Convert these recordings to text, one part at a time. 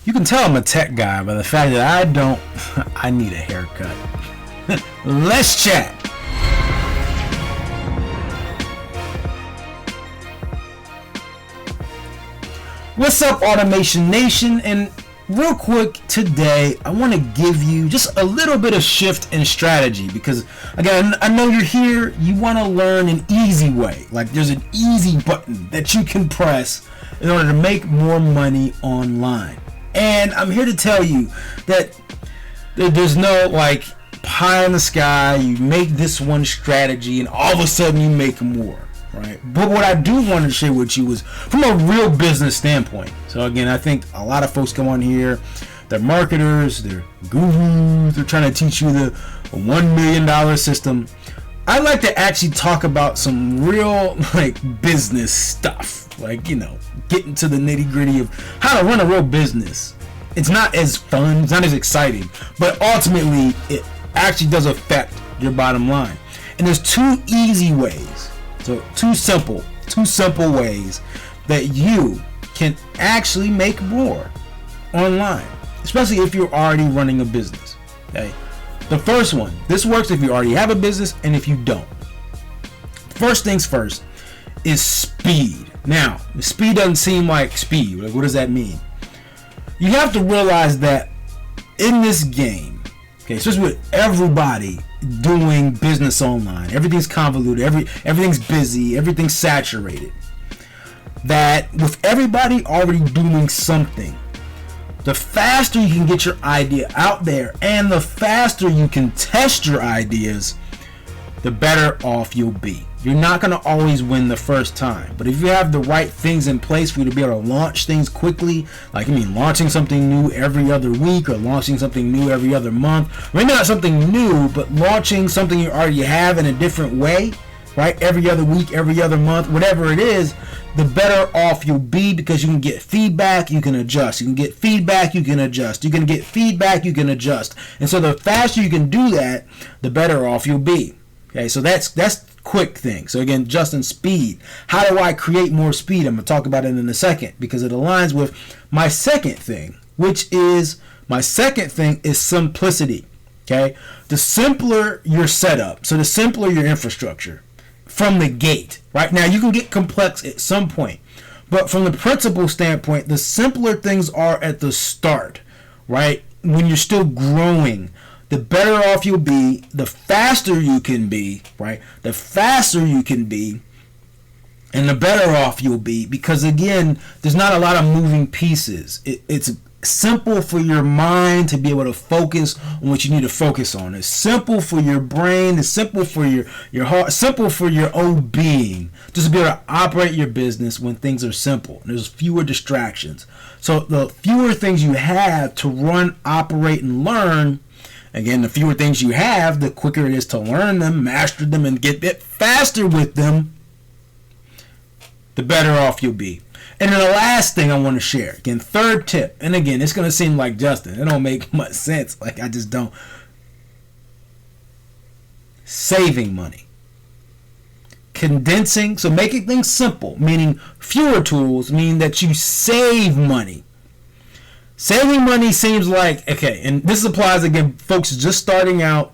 You can tell I'm a tech guy by the fact that I need a haircut. Let's chat. What's up, Automation Nation? And real quick today, I want to give you just a little bit of shift in strategy because, again, I know you're here, you want to learn an easy way. Like there's an easy button that you can press in order to make more money online. And I'm here to tell you that there's no like pie in the sky, you make this one strategy and all of a sudden you make more. Right. But what I do want to share with you is from a real business standpoint. So again, I think a lot of folks come on here, they're marketers, they're gurus, they're trying to teach you the $1 million system. I like to actually talk about some real like business stuff, like, you know, getting to the nitty gritty of how to run a real business. It's not as fun, it's not as exciting, but ultimately it actually does affect your bottom line. And there's two easy ways. So two simple ways that you can actually make more online, especially if you're already running a business. Okay. The first one, this works if you already have a business and if you don't. First things first is speed. Now, speed doesn't seem like speed. Like, what does that mean? You have to realize that in this game, okay, especially with everybody doing business online, everything's convoluted, everything's busy, everything's saturated, that with everybody already doing something, the faster you can get your idea out there and the faster you can test your ideas, the better off you'll be. You're not going to always win the first time, but if you have the right things in place for you to be able to launch things quickly, like launching something new every other week or launching something new every other month, maybe not something new, but launching something you already have in a different way, right? Every other week, every other month, whatever it is, the better off you'll be because you can get feedback, you can adjust. You can get feedback, you can adjust. You can get feedback, you can adjust. And so the faster you can do that, the better off you'll be. Okay, so that's quick thing. So again, Justin, speed. How do I create more speed? I'm going to talk about it in a second because it aligns with my second thing, which is my second thing is simplicity. Okay, the simpler your setup, so the simpler your infrastructure from the gate. Right now, you can get complex at some point, but from the principle standpoint, the simpler things are at the start. Right, when you're still growing, the better off you'll be, the faster you can be, right? The faster you can be, and the better off you'll be, because again, there's not a lot of moving pieces. It's simple for your mind to be able to focus on what you need to focus on. It's simple for your brain. It's simple for your heart. Simple for your own being. Just to be able to operate your business when things are simple. There's fewer distractions. So the fewer things you have to run, operate, and learn, again, the fewer things you have, the quicker it is to learn them, master them, and get bit faster with them, the better off you'll be. And then the last thing I want to share, again, third tip, and again, it's going to seem like Justin, it don't make much sense, like I just don't. Saving money. Condensing, so making things simple, meaning fewer tools, mean that you save money. Saving money seems like, okay, and this applies again, folks just starting out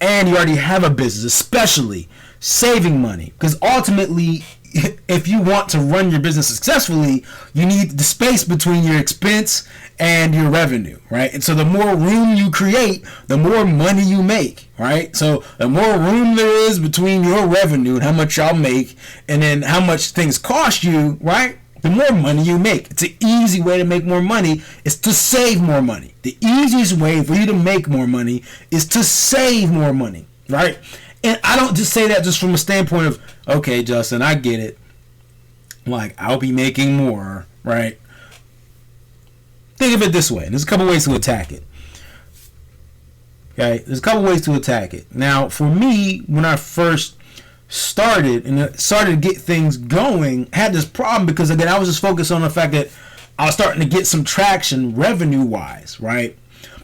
and you already have a business, especially saving money. Because ultimately, if you want to run your business successfully, you need the space between your expense and your revenue, right? And so the more room you create, the more money you make, right? So the more room there is between your revenue and how much y'all make and then how much things cost you, right? The more money you make. It's an easy way to make more money is to save more money. The easiest way for you to make more money is to save more money, right? And I don't just say that just from a standpoint of, okay, Justin, I get it. Like, I'll be making more, right? Think of it this way. There's a couple ways to attack it. Okay? There's a couple ways to attack it. Now, for me, when I first started to get things going, I had this problem because, again, I was just focused on the fact that I was starting to get some traction revenue-wise, right?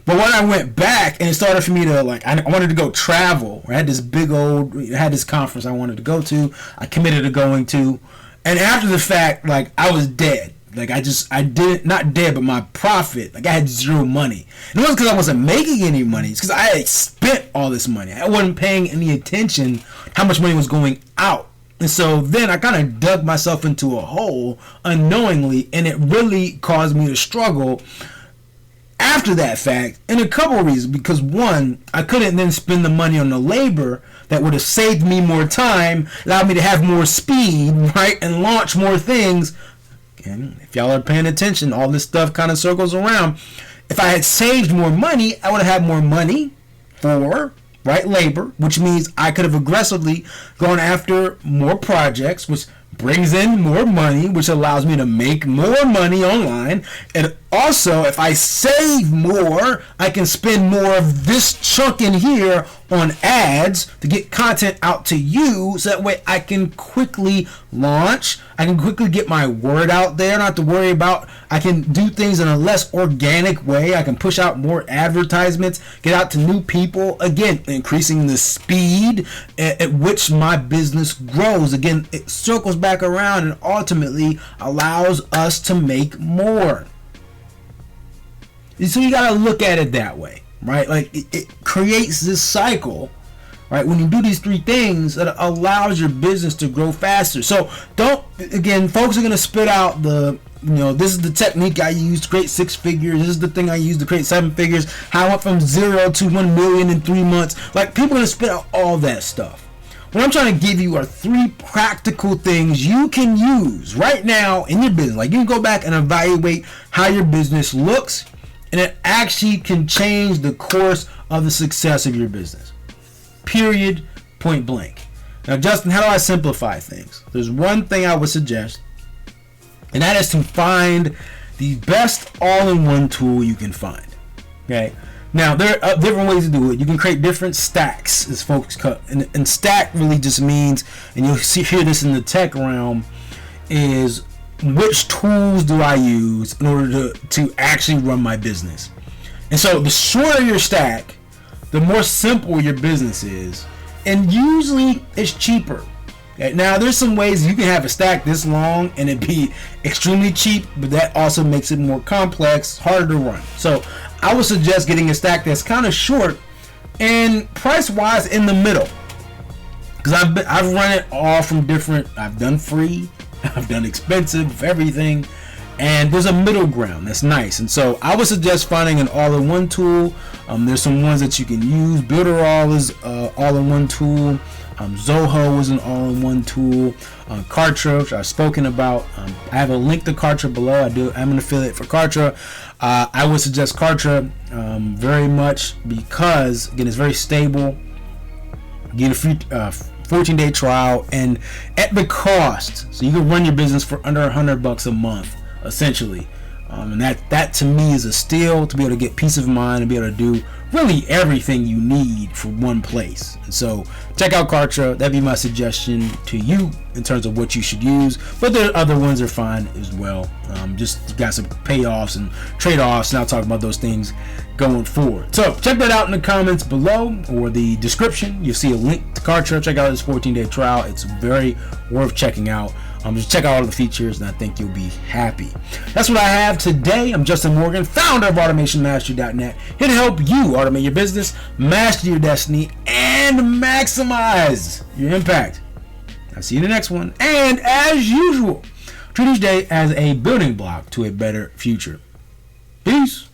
But when I went back and it started for me to, like, I wanted to go travel. I had this conference I wanted to go to. I committed to going to. And after the fact, like, I was dead. Like I did not dead, but my profit. Like I had zero money. And it wasn't because I wasn't making any money. It's because I had spent all this money. I wasn't paying any attention how much money was going out. And so then I kind of dug myself into a hole unknowingly, and it really caused me to struggle after that fact, in a couple of reasons. Because one, I couldn't then spend the money on the labor that would have saved me more time, allowed me to have more speed, right, and launch more things. And if y'all are paying attention, all this stuff kind of circles around. If I had saved more money, I would have had more money for, right, labor, which means I could have aggressively gone after more projects, which brings in more money, which allows me to make more money online. And also, if I save more, I can spend more of this chunk in here on ads to get content out to you, so that way I can quickly launch. I can quickly get my word out there, not have to worry about. I can do things in a less organic way. I can push out more advertisements, get out to new people. Again, increasing the speed at which my business grows. Again, it circles back around and ultimately allows us to make more. So you got to look at it that way, right? Like it creates this cycle, right? When you do these three things, that allows your business to grow faster. So don't, again, folks are going to spit out this is the technique I used to create 6 figures. This is the thing I used to create 7 figures. How I went from 0 to 1 million in 3 months. Like, people are going to spit out all that stuff. What I'm trying to give you are 3 practical things you can use right now in your business. Like, you can go back and evaluate how your business looks, and it actually can change the course of the success of your business. Period. Point blank. Now, Justin, how do I simplify things? There's one thing I would suggest, and that is to find the best all-in-one tool you can find. Okay? Now, there are different ways to do it. You can create different stacks, as folks cut. And stack really just means, and you'll hear this in the tech realm, is which tools do I use in order to actually run my business. And so the shorter your stack, the more simple your business is, and usually it's cheaper. Okay? Now, there's some ways you can have a stack this long and it be extremely cheap, but that also makes it more complex, harder to run. So I would suggest getting a stack that's kind of short and price-wise in the middle. Because I've run it all from different. I've done free, I've done expensive, everything, and there's a middle ground that's nice. And so I would suggest finding an all-in-one tool. There's some ones that you can use. Builderall is all-in-one tool. Zoho is an all-in-one tool. Kartra, which I've spoken about. I have a link to Kartra below. I'm an affiliate for Kartra. I would suggest Kartra very much because, again, it's very stable. You get a free 14-day trial, and at the cost, so you can run your business for under $100 a month, essentially. And that to me is a steal, to be able to get peace of mind and be able to do really everything you need for one place. And so check out Kartra. That'd be my suggestion to you in terms of what you should use. But there are other ones that are fine as well. Just got some payoffs and trade-offs, and I'll talk about those things going forward. So check that out in the comments below or the description. You'll see a link to Kartra. Check out this 14-day trial. It's very worth checking out. Just check out all the features, and I think you'll be happy. That's what I have today. I'm Justin Morgan, founder of AutomationMastery.net, here to help you automate your business, master your destiny, and maximize your impact. I'll see you in the next one. And as usual, treat each day as a building block to a better future. Peace.